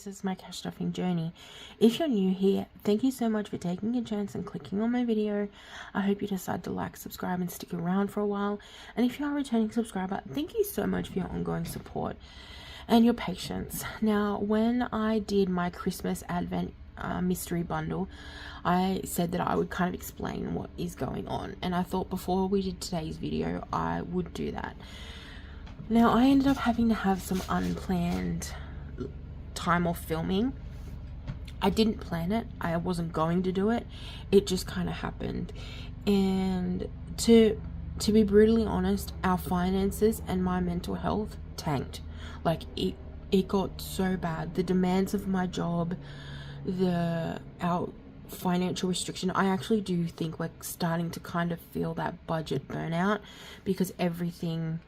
this is my cash stuffing journey. If you're new here, thank you so much for taking a chance and clicking on my video. I hope you decide to like, subscribe and stick around for a while. And if you are a returning subscriber, thank you so much for your ongoing support and your patience. Now, when I did my Christmas Advent mystery bundle, I said that I would kind of explain what is going on, and I thought before we did today's video I would do that. Now, I ended up having to have some unplanned time off filming. I didn't plan it. I wasn't going to do it. It just kind of happened. And to be brutally honest, our finances and my mental health tanked. Like, it got so bad. The demands of my job, our financial restriction. I actually do think we're starting to kind of feel that budget burnout, because everything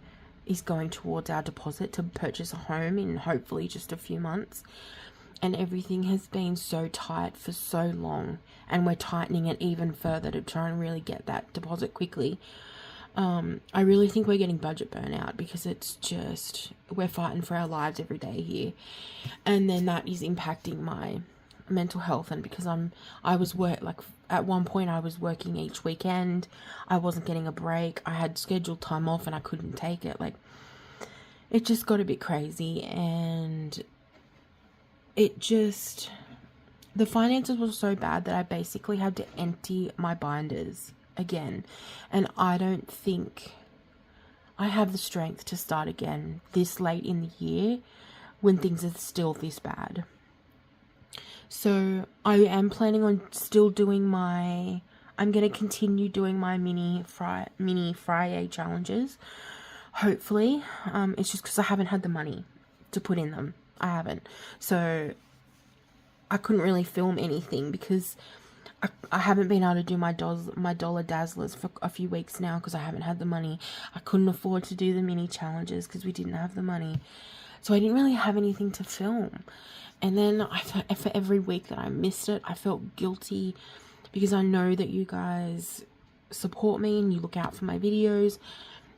is going towards our deposit to purchase a home in hopefully just a few months, and everything has been so tight for so long, and we're tightening it even further to try and really get that deposit quickly. I really think we're getting budget burnout, because it's just, we're fighting for our lives every day here, and then that is impacting my mental health. And because at one point I was working each weekend, I wasn't getting a break, I had scheduled time off and I couldn't take it. Like, it just got a bit crazy, and the finances were so bad that I basically had to empty my binders again, and I don't think I have the strength to start again this late in the year when things are still this bad. So I am planning on still doing I'm going to continue doing my mini Friday challenges, hopefully. It's just because I haven't had the money to put in them. I haven't. So I couldn't really film anything because I haven't been able to do my dollar dazzlers for a few weeks now because I haven't had the money. I couldn't afford to do the mini challenges because we didn't have the money. So I didn't really have anything to film. And then for every week that I missed it, I felt guilty, because I know that you guys support me and you look out for my videos.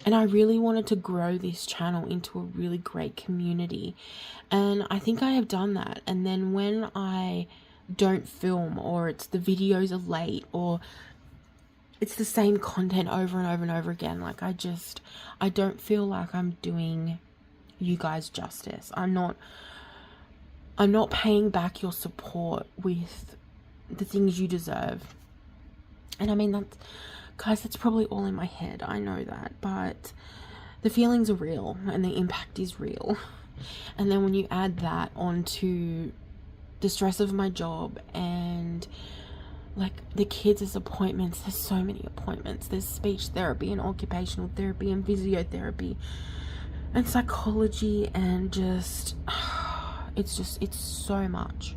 And I really wanted to grow this channel into a really great community. And I think I have done that. And then when I don't film, or it's the videos are late, or it's the same content over and over and over again, like I don't feel like I'm doing you guys justice. I'm not paying back your support with the things you deserve. And I mean, that's probably all in my head. I know that, but the feelings are real and the impact is real. And then when you add that onto the stress of my job and like the kids' appointments, there's so many appointments. There's speech therapy and occupational therapy and physiotherapy and psychology, and it's so much.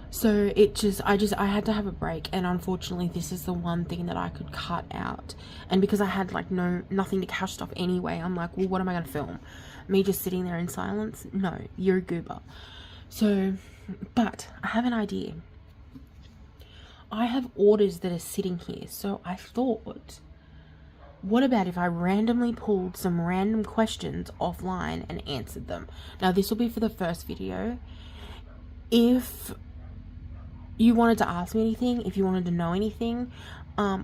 So I had to have a break, and unfortunately this is the one thing that I could cut out. And because I had like nothing to cash stuff anyway, I'm like, well, what am I going to film? Me just sitting there in silence? No, you're a goober. So, but I have an idea. I have orders that are sitting here, so I thought, what about if I randomly pulled some random questions offline and answered them? Now, this will be for the first video. If you wanted to ask me anything, if you wanted to know anything,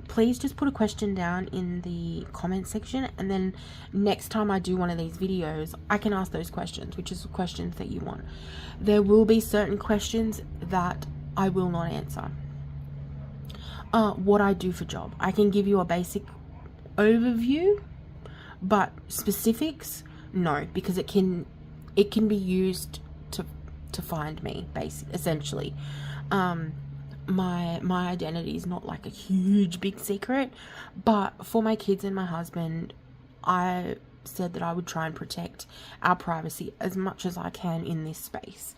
please just put a question down in the comment section, and then next time I do one of these videos, I can ask those questions, which is the questions that you want. There will be certain questions that I will not answer. What I do for job, I can give you a basic overview, but specifics, no, because it can be used to find me, essentially. My identity is not like a huge big secret, but for my kids and my husband, I said that I would try and protect our privacy as much as I can in this space.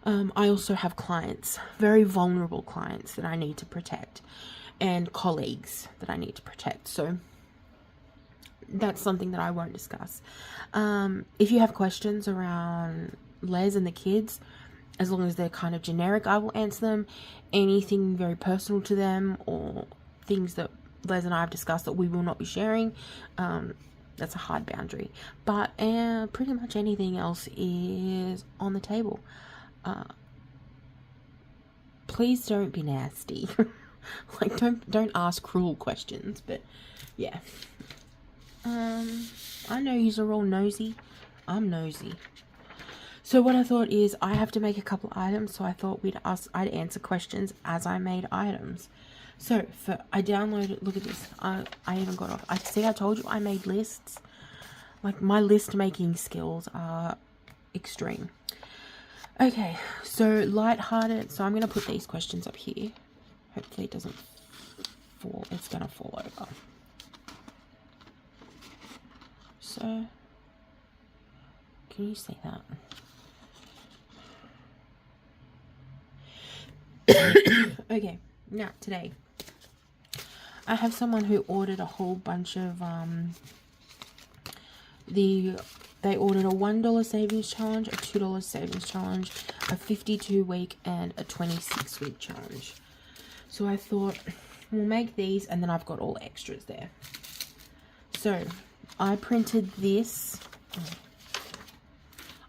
I also have clients, very vulnerable clients that I need to protect, and colleagues that I need to protect. So that's something that I won't discuss. If you have questions around Les and the kids, as long as they're kind of generic, I will answer them. Anything very personal to them, or things that Les and I have discussed that we will not be sharing, That's a hard boundary. But pretty much anything else is on the table. Please don't be nasty. Like, don't ask cruel questions. But yeah, I know you're all nosy. I'm nosy. So what I thought is I have to make a couple items, so I thought I'd answer questions as I made items. So I downloaded, look at this, I even got off. I told you I made lists. Like, my list making skills are extreme. Okay, so lighthearted. So I'm going to put these questions up here. Hopefully it doesn't fall. It's going to fall over. So, can you see that? Okay, now today I have someone who ordered a whole bunch of they ordered a $1 savings challenge, a $2 savings challenge, a 52-week and a 26-week challenge. So I thought we'll make these, and then I've got all extras there. So I printed this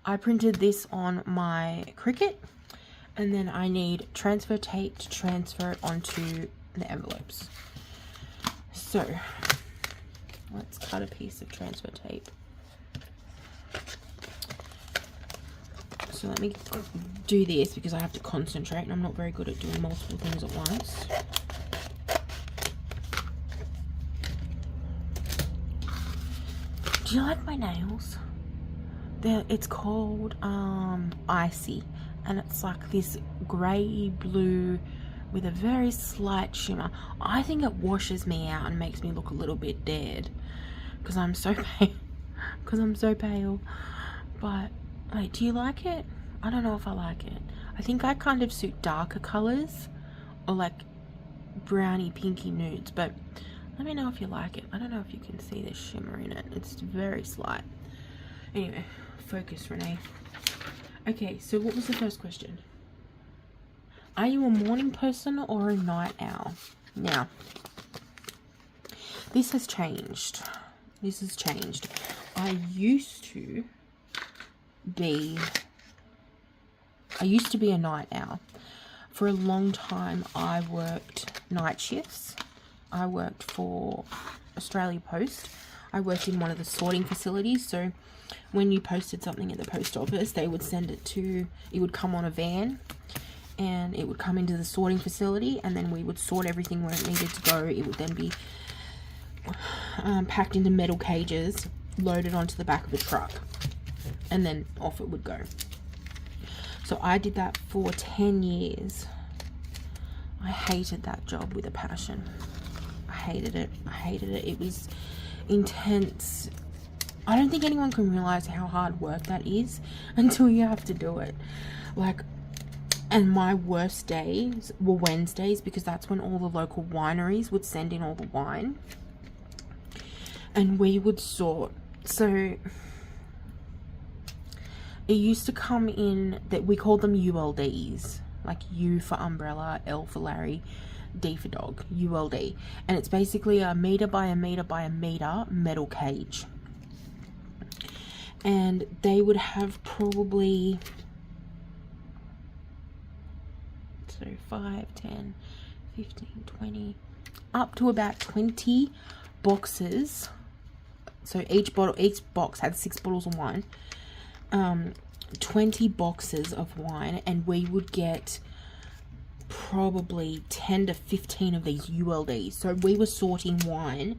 on my Cricut. And then I need transfer tape to transfer it onto the envelopes. So let's cut a piece of transfer tape. So let me do this because I have to concentrate and I'm not very good at doing multiple things at once. Do you like my nails? It's called Icy. And it's like this grey blue with a very slight shimmer. I think it washes me out and makes me look a little bit dead because I'm so pale. But wait, do you like it? I don't know if I like it. I think I kind of suit darker colors or like browny pinky nudes, but let me know if you like it. I don't know if you can see the shimmer in it. It's very slight. Anyway, focus, Renee. Okay, so what was the first question? Are you a morning person or a night owl? Now, this has changed. I used to be a night owl. For a long time, I worked night shifts. I worked for Australia Post. I worked in one of the sorting facilities, so when you posted something at the post office, they would send it would come on a van and it would come into the sorting facility, and then we would sort everything where it needed to go. It would then be packed into metal cages, loaded onto the back of a truck, and then off it would go. So I did that for 10 years. I hated that job with a passion. I hated it. It was intense. I don't think anyone can realize how hard work that is until you have to do it. Like, and my worst days were Wednesdays because that's when all the local wineries would send in all the wine. And we would sort. So it used to come in that we called them ULDs. Like U for umbrella, L for Larry, D for dog, ULD. And it's basically a meter by a meter by a meter metal cage. And they would have probably 5, 10, 15, 20, up to about 20 boxes. So each box had 6 bottles of wine. 20 boxes of wine, and we would get probably 10 to 15 of these ULDs. So we were sorting wine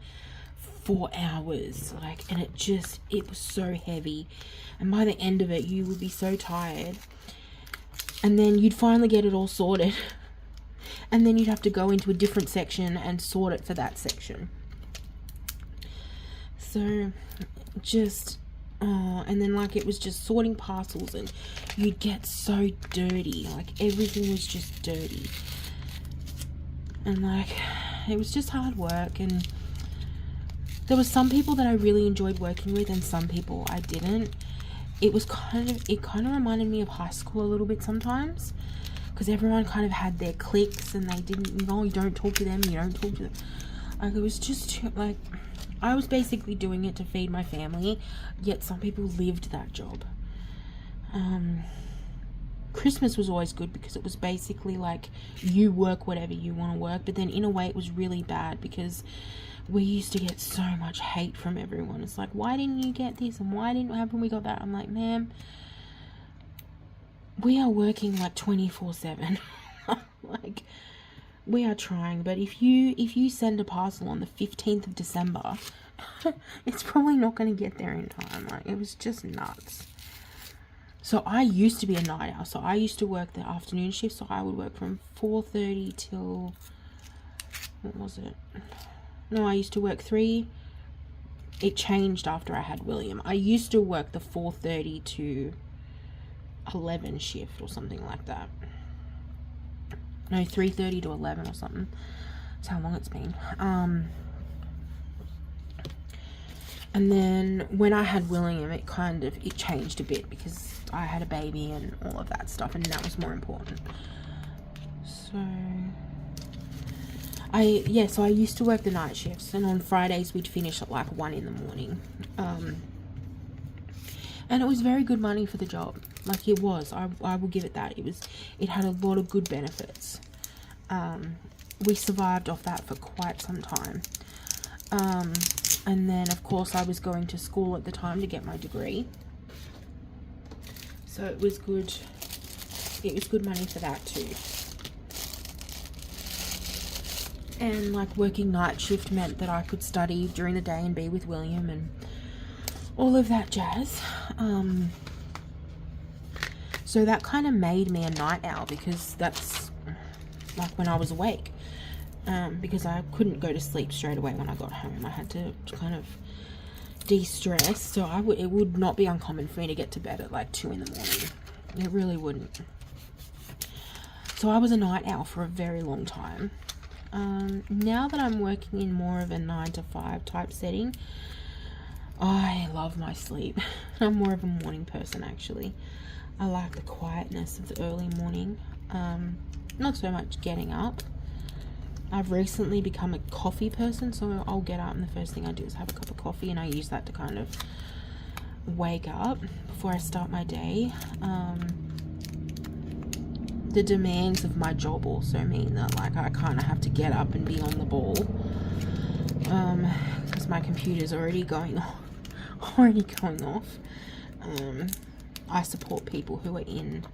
for hours, like, and it was so heavy, and by the end of it you would be so tired, and then you'd finally get it all sorted, and then you'd have to go into a different section and sort it for that section. So just and then like it was just sorting parcels, and you'd get so dirty, like everything was just dirty, and like it was just hard work. And there was some people that I really enjoyed working with and some people I didn't. It kind of reminded me of high school a little bit sometimes, because everyone kind of had their cliques and they didn't, you don't talk to them, you don't talk to them. Like, it was just too, like, I was basically doing it to feed my family, yet some people lived that job. Christmas was always good because it was basically like you work whatever you want to work, but then in a way it was really bad because we used to get so much hate from everyone. It's like, why didn't you get this and why haven't we got that? I'm like, ma'am, we are working like 24/7. Like, we are trying, but if you send a parcel on the 15th of December, it's probably not going to get there in time. Like, it was just nuts. So I used to be a night owl. So I used to work the afternoon shift. So I would work from 4:30 till, what was it? No, I used to work 3. It changed after I had William. I used to work the 4:30 to 11 shift or something like that. No, 3:30 to 11 or something. That's how long it's been. And then when I had William, it changed a bit because I had a baby and all of that stuff, and that was more important. So I used to work the night shifts, and on Fridays we'd finish at like 1 in the morning. And it was very good money for the job. Like, it was. I will give it that. It had a lot of good benefits. We survived off that for quite some time. And then, of course, I was going to school at the time to get my degree. So it was good. It was good money for that too. And, like, working night shift meant that I could study during the day and be with William and all of that jazz. So that kind of made me a night owl because that's, like, when I was awake. Because I couldn't go to sleep straight away when I got home. I had to kind of de-stress. So it would not be uncommon for me to get to bed at like 2 in the morning. It really wouldn't. So I was a night owl for a very long time. Now that I'm working in more of a 9 to 5 type setting, I love my sleep. I'm more of a morning person, actually. I like the quietness of the early morning. Not so much getting up. I've recently become a coffee person, so I'll get up and the first thing I do is have a cup of coffee, and I use that to kind of wake up before I start my day. The demands of my job also mean that, like, I kind of have to get up and be on the ball, because my computer's already going off. I support people who are in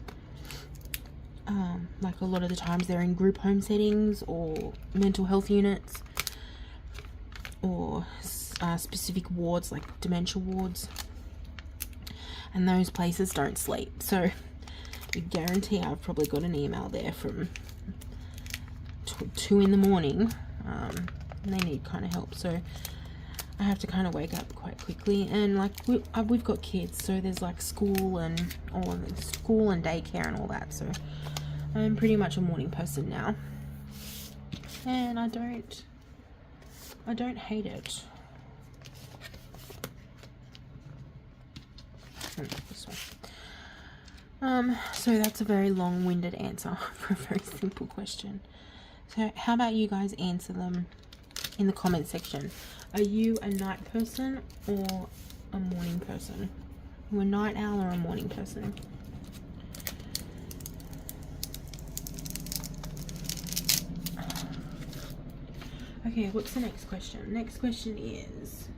like, a lot of the times they're in group home settings or mental health units or specific wards like dementia wards, and those places don't sleep. So I guarantee I've probably got an email there from 2 in the morning, and they need kind of help. So I have to kind of wake up quite quickly, and like we've got kids, so there's like school and daycare and all that. So I'm pretty much a morning person now, and I don't hate it. This one. So that's a very long-winded answer for a very simple question. So how about you guys answer them in the comment section? Are you a night person or a morning person? Are you a night owl or a morning person? Okay, what's the next question? Next question is,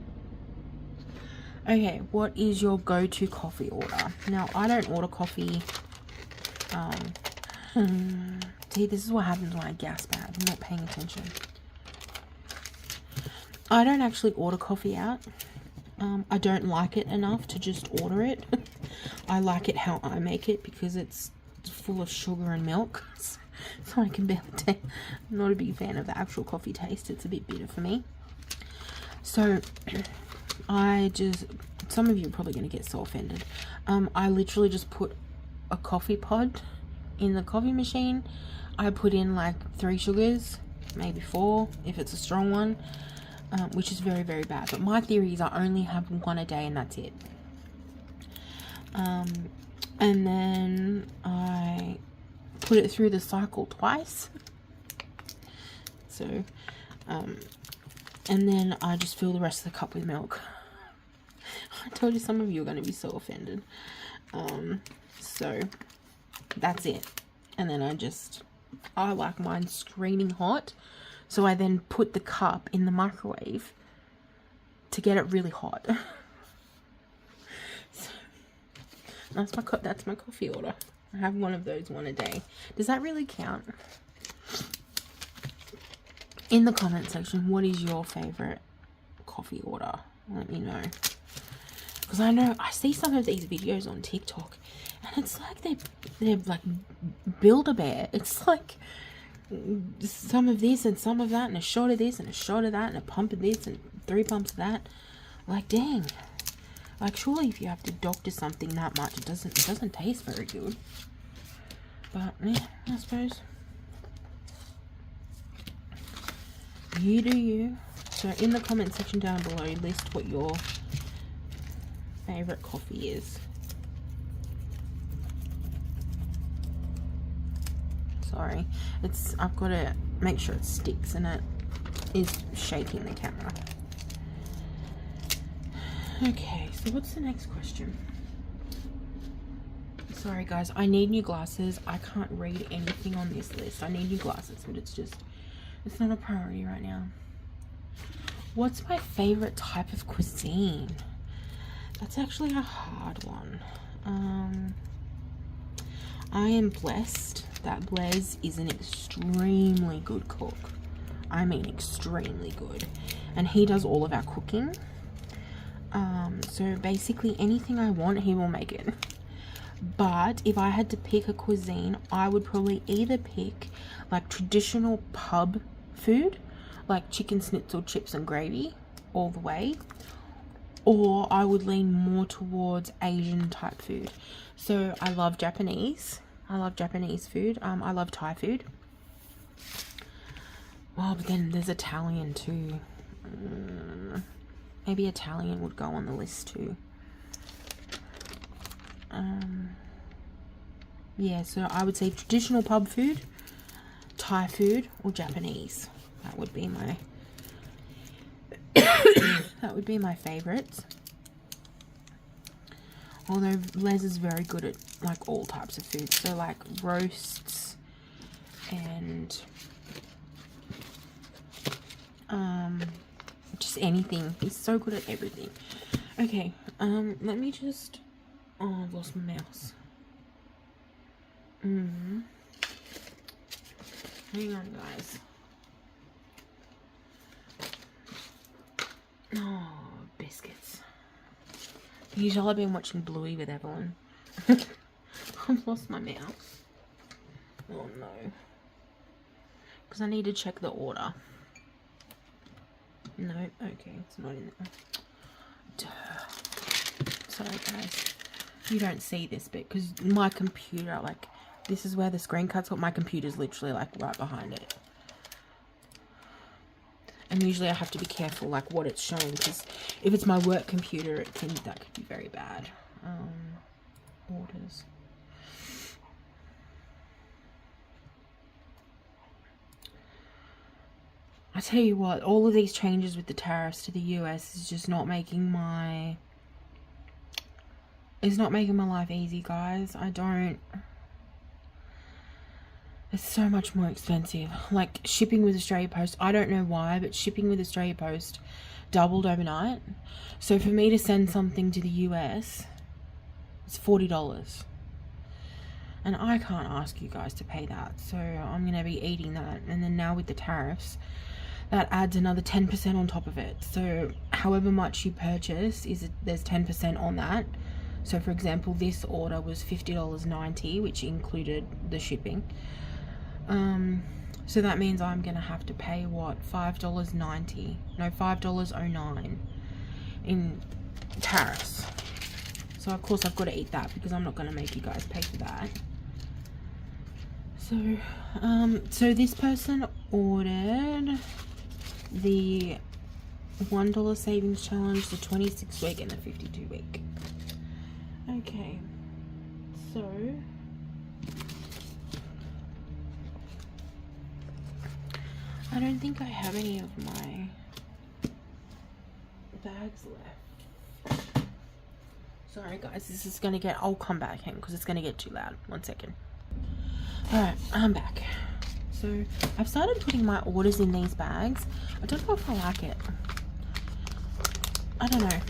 okay, what is your go-to coffee order? Now, I don't order coffee. See, this is what happens when I gasp out. I'm not paying attention. I don't actually order coffee out. I don't like it enough to just order it. I like it how I make it because it's full of sugar and milk. So I can barely taste. I'm not a big fan of the actual coffee taste. It's a bit bitter for me. So some of you are probably going to get so offended. I literally just put a coffee pod in the coffee machine. I put in like 3 sugars, maybe 4 if it's a strong one, which is very, very bad. But my theory is I only have 1 a day and that's it. And then I put it through the cycle twice. So, And then I just fill the rest of the cup with milk. I told you some of you are going to be so offended. So that's it. And then I like mine screaming hot. So I then put the cup in the microwave to get it really hot. So that's my coffee order. I have one of those one a day. Does that really count? In the comment section, what is your favorite coffee order? Let me know. Because I know I see some of these videos on TikTok, and it's like they're like Build-A-Bear. It's like some of this and some of that, and a shot of this and a shot of that, and a pump of this and 3 pumps of that. Like, dang. Like, surely if you have to doctor something that much, it doesn't taste very good. But yeah, I suppose. You do you. So in the comment section down below, list what your favorite coffee is. Sorry, I've got to make sure it sticks, and it is shaking the camera. Okay, so what's the next question? Sorry guys, I need new glasses. I can't read anything on this list. I need new glasses, but it's not a priority right now. What's my favorite type of cuisine? That's actually a hard one. I am blessed that Blaise is an extremely good cook. I mean extremely good. And he does all of our cooking. So basically anything I want, he will make it. But if I had to pick a cuisine, I would probably either pick like traditional pub food, like chicken schnitzel, chips and gravy all the way, or I would lean more towards Asian type food. So I love Japanese. I love Japanese food. I love Thai food. Well, but then there's Italian too. Maybe Italian would go on the list too. Yeah, so I would say traditional pub food, Thai food, or Japanese. That would be my that would be my favorites. Although Les is very good at like all types of food, so like roasts and just anything. He's so good at everything. Okay, let me just, oh, I've lost my mouse. Hang on, guys. Oh, biscuits. Usually I've been watching Bluey with Evelyn. I've lost my mouse. Oh no. Because I need to check the order. No, okay, it's not in there. Duh. Sorry guys. You don't see this bit because my computer, like, this is where the screen cuts, but my computer's literally like right behind it. And usually I have to be careful like what it's showing, because if it's my work computer, that could be very bad. Orders. I tell you what, all of these changes with the tariffs to the US is just not making my... It's not making my life easy, guys. It's so much more expensive. Like, shipping with Australia Post, I don't know why, but shipping with Australia Post doubled overnight. So for me to send something to the US, it's $40. And I can't ask you guys to pay that. So I'm going to be eating that. And then now with the tariffs, that adds another 10% on top of it. So however much you purchase, there's 10% on that. So for example, this order was $50.90, which included the shipping. So that means I'm gonna have to pay what, $5.90, no, $5.09 in tariffs. So of course I've got to eat that because I'm not gonna make you guys pay for that. So so this person ordered the $1 savings challenge, the 26 week and the 52 week. Okay, so I don't think I have any of my bags left. Sorry guys, this is gonna get, I'll come back in because it's gonna get too loud. 1 second. Alright, I'm back. So I've started putting my orders in these bags. I don't know if I like it. I don't know.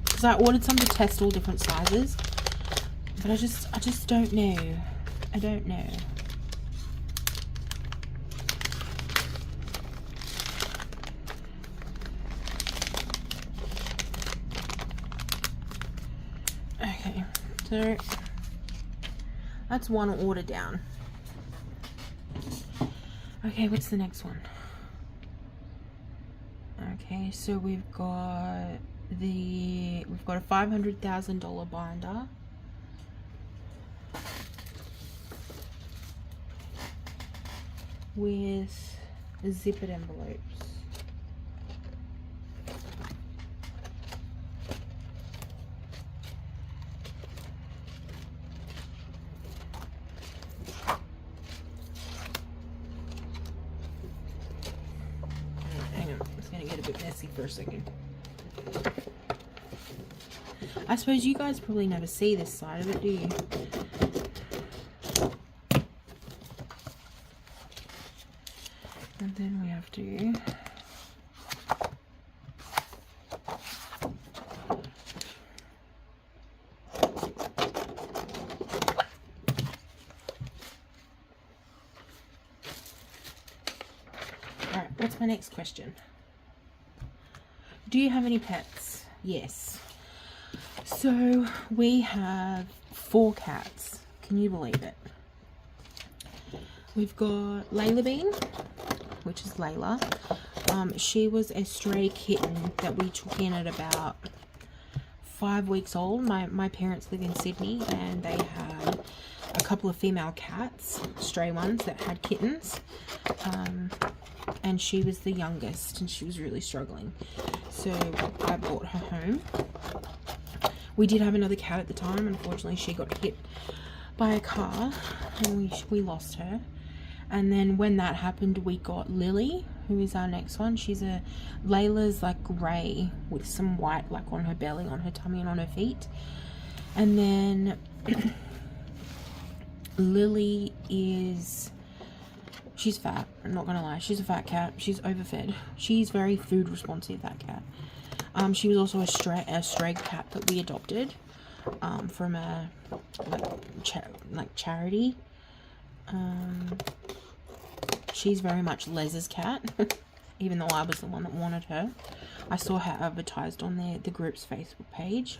Because I ordered some to test all different sizes. But I just don't know. I don't know. Okay, so that's one order down. Okay, what's the next one? Okay, so we've got a $500,000 binder. With zippered envelopes. Hang on, it's gonna get a bit messy for a second. I suppose you guys probably never see this side of it, do you? And then we have to Alright, what's my next question? Do you have any pets? Yes. So we have 4 cats. Can you believe it? We've got Layla Bean, which is Layla. She was a stray kitten that we took in at about 5 weeks old. My parents live in Sydney and they had a couple of female cats, stray ones that had kittens. And she was the youngest and she was really struggling. So I brought her home. We did have another cat at the time. Unfortunately, she got hit by a car and we lost her. And then when that happened, we got Lily, who is our next one. She's Layla's like grey with some white like on her belly, on her tummy and on her feet. And then Lily she's fat, I'm not gonna lie. She's a fat cat. She's overfed. She's very food responsive, that cat. She was also a stray cat that we adopted from a charity. She's very much Les's cat, even though I was the one that wanted her. I saw her advertised on the group's Facebook page.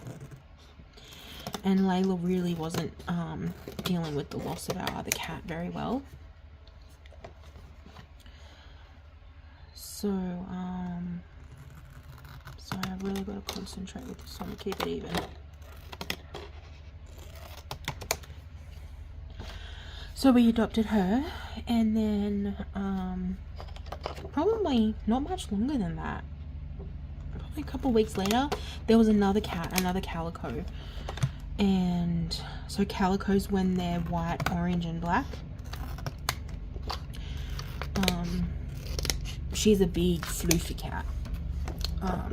And Layla really wasn't dealing with the loss of our other cat very well. So, sorry, I've really got to concentrate with this one to keep it even. So we adopted her, and then probably not much longer than that, probably a couple weeks later, there was another cat, another calico. And so calicos, when they're white, orange and black, she's a big floofy cat.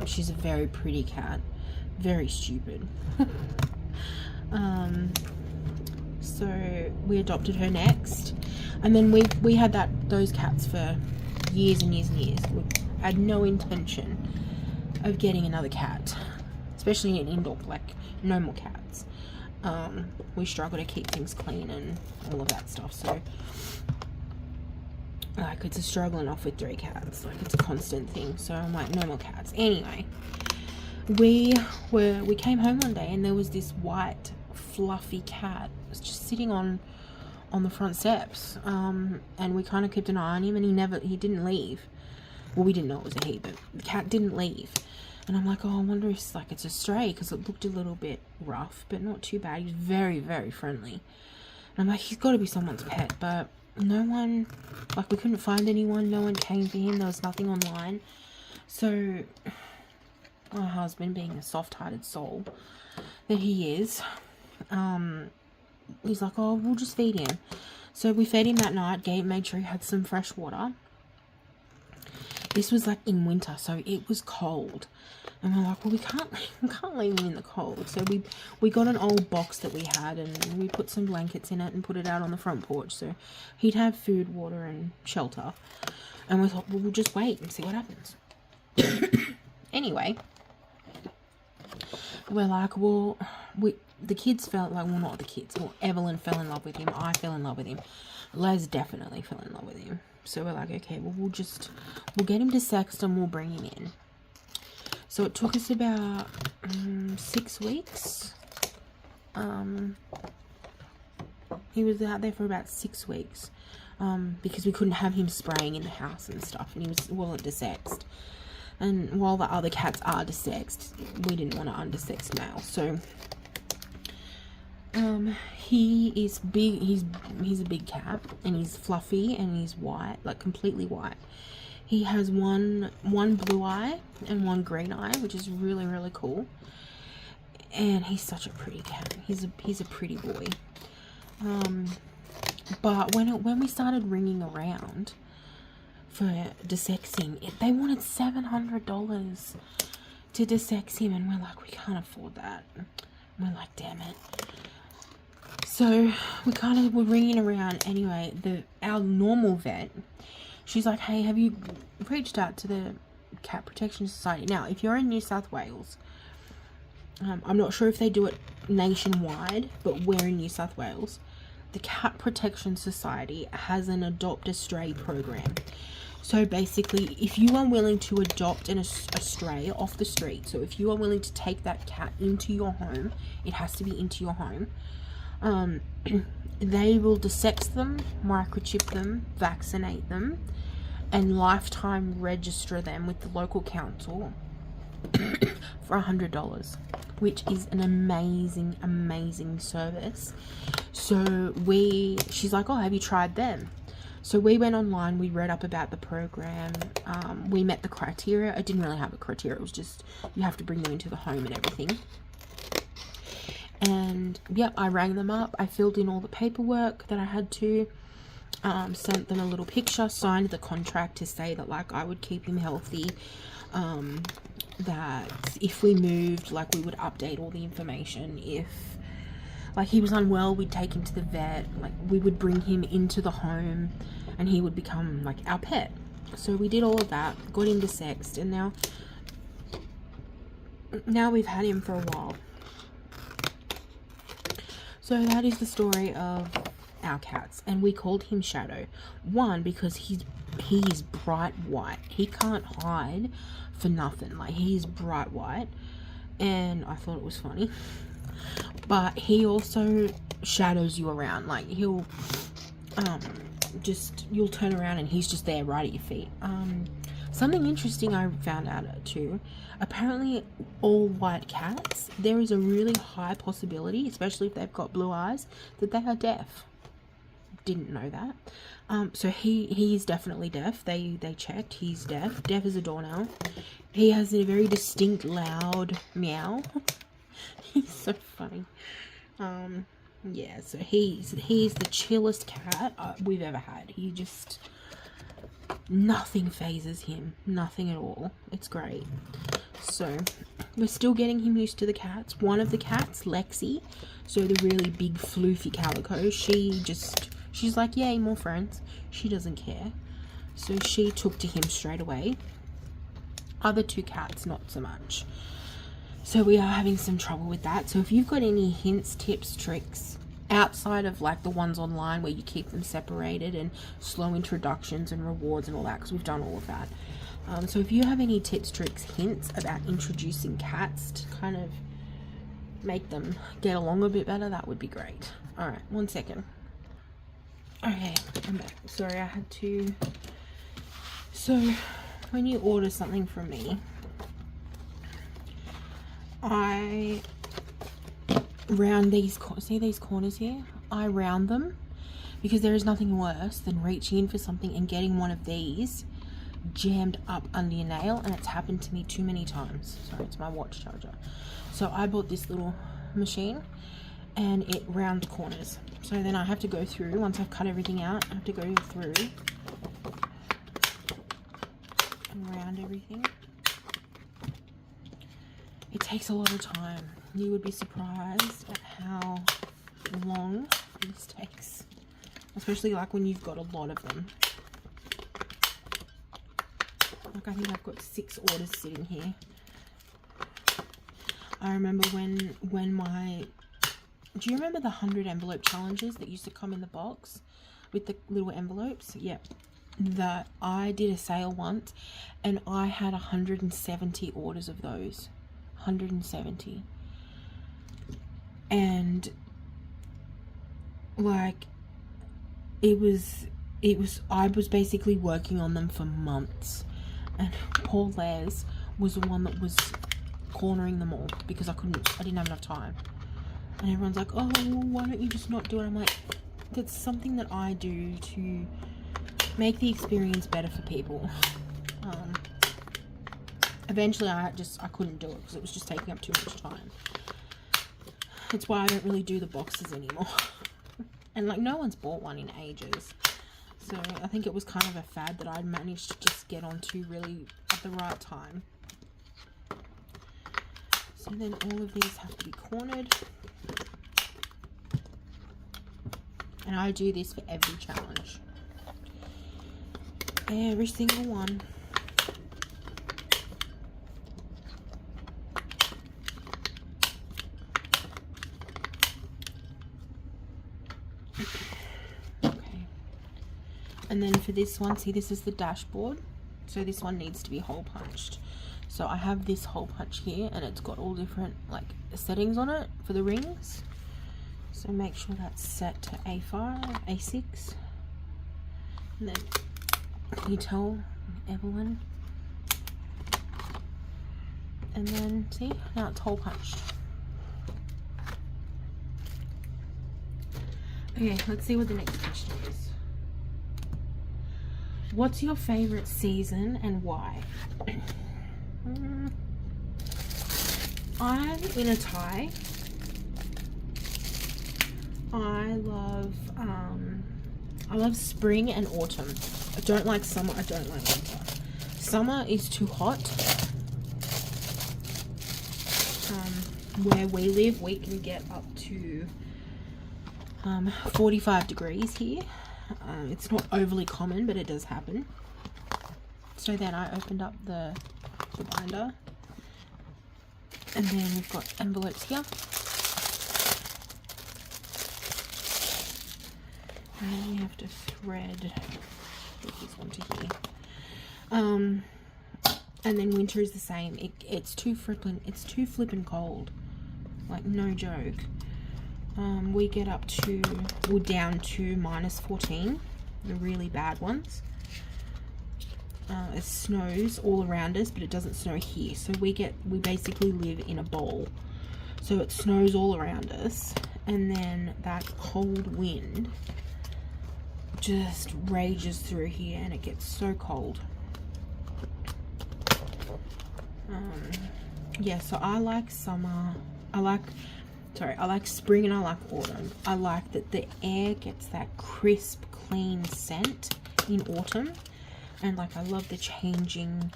She's a very pretty cat, very stupid. So we adopted her next, and then we had those cats for years and years and years. We had no intention of getting another cat, especially an indoor, like no more cats. We struggle to keep things clean and all of that stuff, so like it's a struggle enough with 3 cats, like it's a constant thing. So I'm like, no more cats. Anyway, we came home one day and there was this white fluffy cat just sitting on the front steps, and we kind of kept an eye on him, and he didn't leave. Well, we didn't know it was a he, but the cat didn't leave. And I'm like, oh, I wonder if it's a stray, because it looked a little bit rough, but not too bad. He was very, very friendly. And I'm like, he's got to be someone's pet, but no one, like, we couldn't find anyone. No one came for him. There was nothing online. So my husband, being a soft-hearted soul that he is, he's like, oh, we'll just feed him. So we fed him that night, made sure he had some fresh water. This was like in winter, so it was cold. And we're like, well, we can't leave him in the cold. So we got an old box that we had, and we put some blankets in it and put it out on the front porch, so he'd have food, water, and shelter. And we thought, well, we'll just wait and see what happens. Anyway, we're like, well, the kids felt like, well, not the kids. Well, Evelyn fell in love with him. I fell in love with him. Les definitely fell in love with him. So we're like, okay, well, we'll get him to sext and we'll bring him in. So it took us about 6 weeks. He was out there for about 6 weeks. Because we couldn't have him spraying in the house and stuff, and he wasn't desexed. And while the other cats are desexed, we didn't want to undersex male. So he is big. He's a big cat, and he's fluffy, and he's white, like completely white. He has one blue eye and one green eye, which is really, really cool. And he's such a pretty cat. He's a pretty boy. But when we started ringing around for desexing, they wanted $700 to desex him, and we're like, we can't afford that. And we're like, damn it. So we kind of were ringing around. Anyway, our normal vet, she's like, hey, have you reached out to the Cat Protection Society? Now, if you're in New South Wales, I'm not sure if they do it nationwide, but we're in New South Wales. The Cat Protection Society has an Adopt a Stray program. So basically, if you are willing to adopt a stray off the street, so if you are willing to take that cat into your home, it has to be into your home, they will desex them, microchip them, vaccinate them, and lifetime register them with the local council for $100, which is an amazing, amazing service. So she's like, oh, have you tried them? So we went online, we read up about the program, we met the criteria. It didn't really have a criteria, it was just you have to bring them into the home and everything. And yep, I rang them up, I filled in all the paperwork that I had to, sent them a little picture, signed the contract to say that like I would keep him healthy, that if we moved, like we would update all the information. If like he was unwell, we'd take him to the vet, like we would bring him into the home and he would become like our pet. So we did all of that, got him desexed, and now we've had him for a while. So that is the story of our cats, and we called him Shadow. One, because he is bright white. He can't hide for nothing. Like, he's bright white, and I thought it was funny. But he also shadows you around. Like, he'll you'll turn around and he's just there right at your feet. Something interesting I found out too, apparently all white cats, there is a really high possibility, especially if they've got blue eyes, that they are deaf. Didn't know that. So he is definitely deaf. They checked, he's deaf as a doornail. He has a very distinct loud meow. He's so funny. Yeah, so he's the chillest cat we've ever had. He just, nothing phases him, nothing at all. It's great. So we're still getting him used to the cats. One of the cats, Lexi, so the really big floofy calico, she's like, yay, more friends. She doesn't care. So she took to him straight away. Other two cats, not so much. So we are having some trouble with that. So if you've got any hints, tips, tricks, outside of like the ones online where you keep them separated and slow introductions and rewards and all that, because we've done all of that. So if you have any tips, tricks, hints about introducing cats to kind of make them get along a bit better, that would be great. Alright, 1 second. Okay, I'm back. Sorry, I had to... So, when you order something from me, I round these, see these corners here? I round them, because there is nothing worse than reaching in for something and getting one of these jammed up under your nail, and it's happened to me too many times. Sorry, it's my watch charger. So I bought this little machine, and it rounds corners. So then I have to go through, once I've cut everything out, I have to go through around everything. It takes a lot of time. You would be surprised at how long this takes, especially like when you've got a lot of them. Like I think I've got 6 orders sitting here. I remember when my, do you remember the 100 envelope challenges that used to come in the box with the little envelopes? Yep. That I did a sale once and I had 170 orders of those. 170. And like it was I was basically working on them for months, and poor Les was the one that was cornering them all because I didn't have enough time. And everyone's like, oh, why don't you just not do it? I'm like, that's something that I do to make the experience better for people. Eventually I couldn't do it because it was just taking up too much time. It's why I don't really do the boxes anymore. And like no one's bought one in ages. So I think it was kind of a fad that I'd managed to just get onto really at the right time. So then all of these have to be cornered. And I do this for every challenge. Every single one. And then for this one, see, this is the dashboard. So this one needs to be hole punched. So I have this hole punch here and it's got all different like settings on it for the rings. So make sure that's set to A5, A6. And then can you tell Evelyn? And then see, now it's hole punched. Okay, let's see what the next question is. What's your favorite season and why? I'm in a tie. I love spring and autumn. I don't like summer. I don't like winter. Summer is too hot. Where we live, we can get up to 45 degrees here. It's not overly common, but it does happen. So then I opened up the binder, and then we've got envelopes here, and then we have to thread this one to here. And then winter is the same. It's too flippin' cold, like no joke. We get up to, well, down to -14, the really bad ones. It snows all around us, but it doesn't snow here. So we basically live in a bowl. So it snows all around us, and then that cold wind just rages through here, and it gets so cold. Yeah, so I like summer. I like spring and I like autumn. I like that the air gets that crisp, clean scent in autumn. And like I love the changing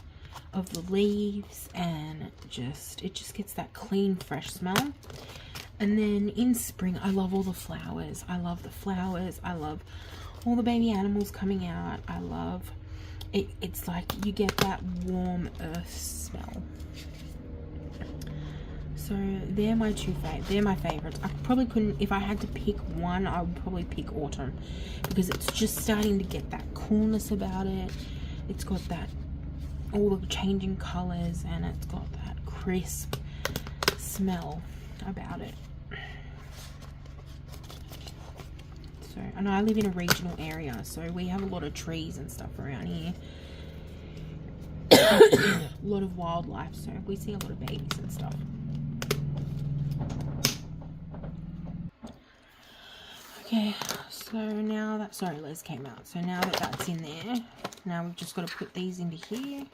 of the leaves, and it just gets that clean, fresh smell. And then in spring, I love all the flowers. I love the flowers. I love all the baby animals coming out. I love it. It's like you get that warm earth smell. So they're my favorites. I probably couldn't, if I had to pick one, I would probably pick autumn, because it's just starting to get that coolness about it. It's got that, all the changing colors, and it's got that crisp smell about it. So, and I live in a regional area, so we have a lot of trees and stuff around here. A lot of wildlife, so we see a lot of babies and stuff. Okay, so now that, sorry, Les came out. So now that that's in there, now we've just got to put these into here.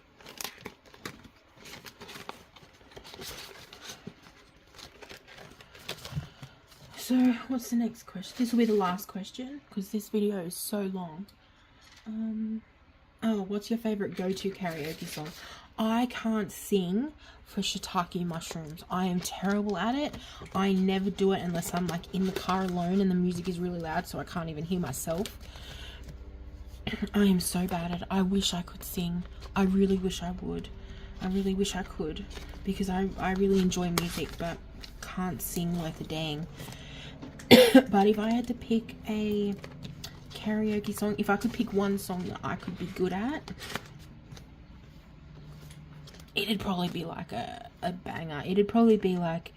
So what's the next question? This will be the last question because this video is so long. Oh, what's your favorite go-to karaoke song? I can't sing for shiitake mushrooms. I am terrible at it. I never do it unless I'm like in the car alone and the music is really loud so I can't even hear myself. I am so bad at it. I wish I could sing. I really wish I would. I really wish I could, because I really enjoy music but can't sing worth a dang. But if I had to pick a karaoke song, if I could pick one song that I could be good at, it'd probably be like a banger. It'd probably be like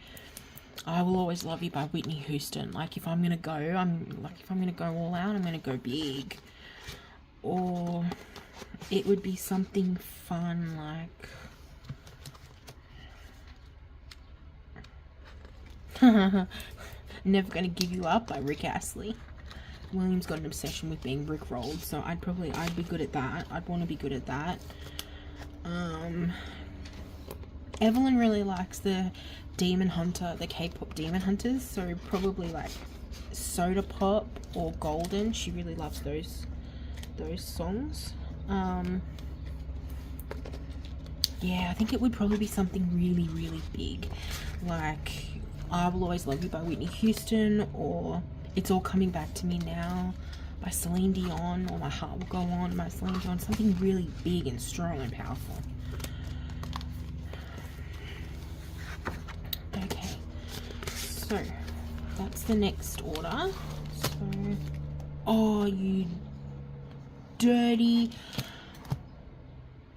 I Will Always Love You by Whitney Houston. Like if I'm gonna go, if I'm gonna go all out, I'm gonna go big. Or it would be something fun like Never Gonna Give You Up by Rick Astley. William's got an obsession with being rickrolled, so I'd be good at that. I'd want to be good at that. Evelyn really likes the Demon Hunter, the K-pop Demon Hunters, so probably like Soda Pop or Golden. She really loves those songs. Yeah, I think it would probably be something really, really big, like I Will Always Love You by Whitney Houston, or It's All Coming Back to Me Now by Celine Dion, or My Heart Will Go On by Celine Dion. Something really big and strong and powerful. Okay, so that's the next order. So, oh, you dirty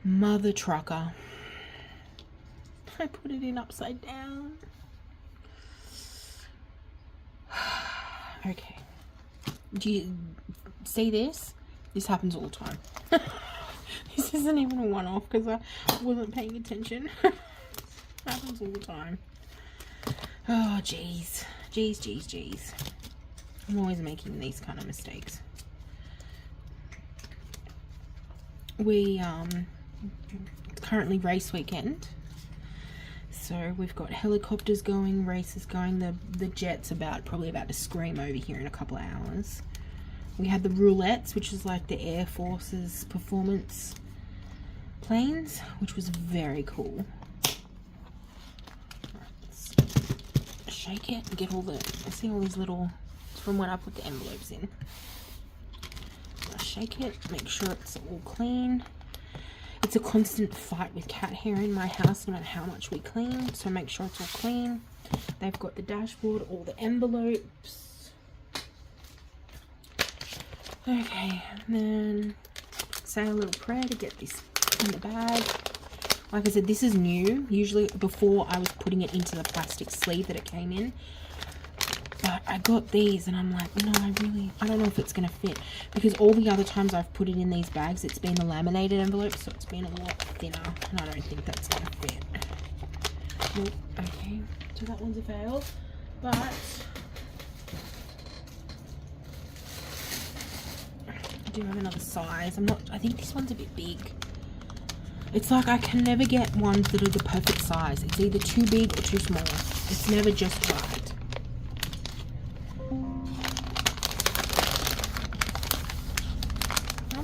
mother trucker. I put it in upside down. Okay. Do you see this? This happens all the time. This isn't even a one-off because I wasn't paying attention. It happens all the time. Oh, jeez. Jeez. I'm always making these kind of mistakes. It's currently race weekend. So we've got helicopters going, races going. The jet's probably about to scream over here in a couple of hours. We had the roulettes, which is like the Air Force's performance planes, which was very cool. Right, let's shake it and get see all these little, from when I put the envelopes in. I'll shake it, make sure it's all clean. It's a constant fight with cat hair in my house no matter how much we clean, so make sure it's all clean. They've got the dashboard, all the envelopes. Okay, and then say a little prayer to get this in the bag. Like I said, this is new. Usually before I was putting it into the plastic sleeve that it came in. But I got these and I'm like, no, I don't know if it's going to fit. Because all the other times I've put it in these bags, it's been the laminated envelope, so it's been a lot thinner. And I don't think that's going to fit. Nope. Okay, so that one's a fail. But I do have another size. I think this one's a bit big. It's like I can never get ones that are the perfect size. It's either too big or too small. It's never just right.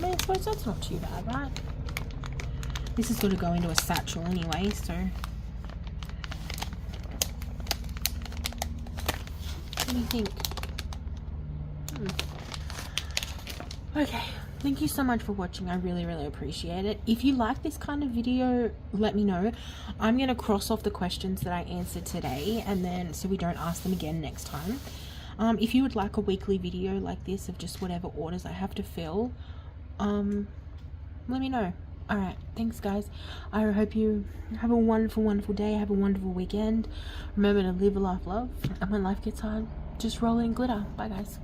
I suppose that's not too bad, right? This has got to go into a satchel anyway, so what do you think? Okay, thank you so much for watching. I really appreciate it. If you like this kind of video, let me know. I'm going to cross off the questions that I answered today, and then so we don't ask them again next time. If you would like a weekly video like this of just whatever orders I have to fill, let me know. Alright, thanks guys. I hope you have a wonderful day, have a wonderful weekend. Remember to live, laugh, love, and when life gets hard, just roll it in glitter. Bye guys.